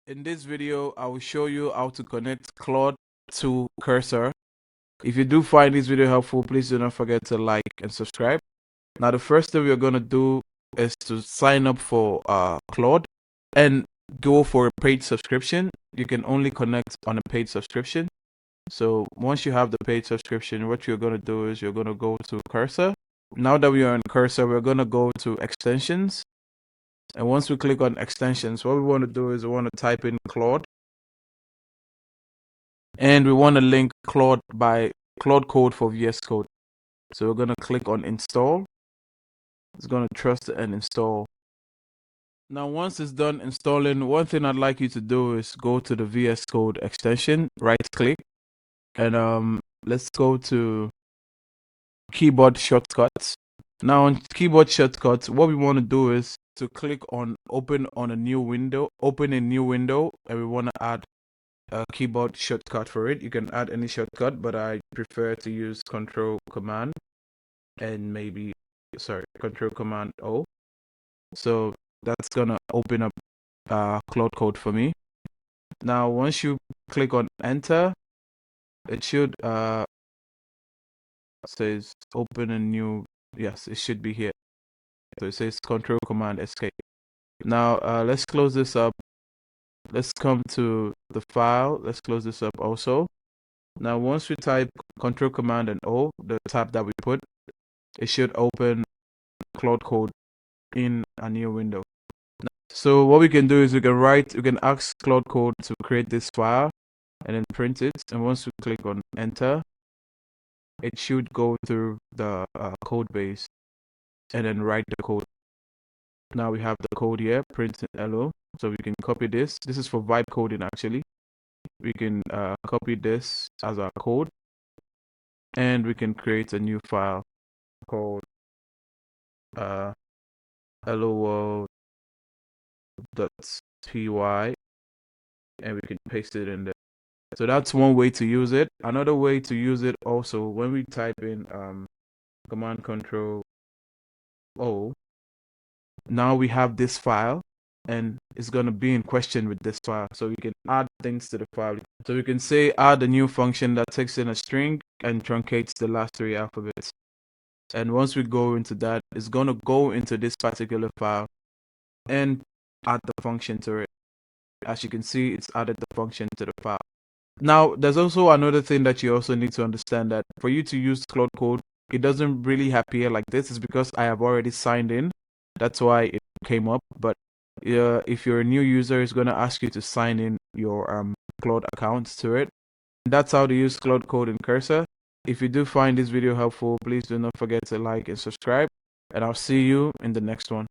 In this video, I will show you how to connect Claude to Cursor. If you do find this video helpful, please do not forget to like and subscribe. Now, the first thing we're going to do is to sign up for Claude and go for a paid subscription. You can only connect on a paid subscription. So once you have the paid subscription, what you're going to do is you're going to go to Cursor. Now that we are in Cursor, we're going to go to extensions. And once we click on extensions, what we want to do is we want to type in Claude. And we want to link Claude by Claude Code for VS Code. So we're going to click on install. It's going to trust and install. Now, once it's done installing, one thing I'd like you to do is go to the VS Code extension, right click, and let's go to keyboard shortcuts. Now on keyboard shortcuts, what we want to do is to click on open a new window, and we want to add a keyboard shortcut for it. You can add any shortcut, but I prefer to use Control Command and Control Command O. So that's gonna open up Claude Code for me. Now once you click on enter, it should says open a new. Yes, it should be here. So it says Control Command Escape. Now let's close this up. Let's come to the file. Let's close this up also. Now once we type Control Command and O, the tab that we put, it should open Claude Code in a new window. So what we can do is we can ask Claude Code to create this file and then print it. And once we click on enter, it should go through the code base and then write the code. Now we have the code here, print hello. So we can copy this. This is for vibe coding actually. We can copy this as our code, and we can create a new file called hello world.py, and we can paste it in there. So that's one way to use it. Another way to use it also, when we type in command control O, now we have this file and it's going to be in question with this file. So we can add things to the file. So we can say add a new function that takes in a string and truncates the last 3 alphabets. And once we go into that, it's going to go into this particular file and add the function to it. As you can see, it's added the function to the file. Now, there's also another thing that you also need to understand, that for you to use Claude Code, it doesn't really appear like this. It's because I have already signed in. That's why it came up. But if you're a new user, it's going to ask you to sign in your Claude account to it. That's how to use Claude Code in Cursor. If you do find this video helpful, please do not forget to like and subscribe. And I'll see you in the next one.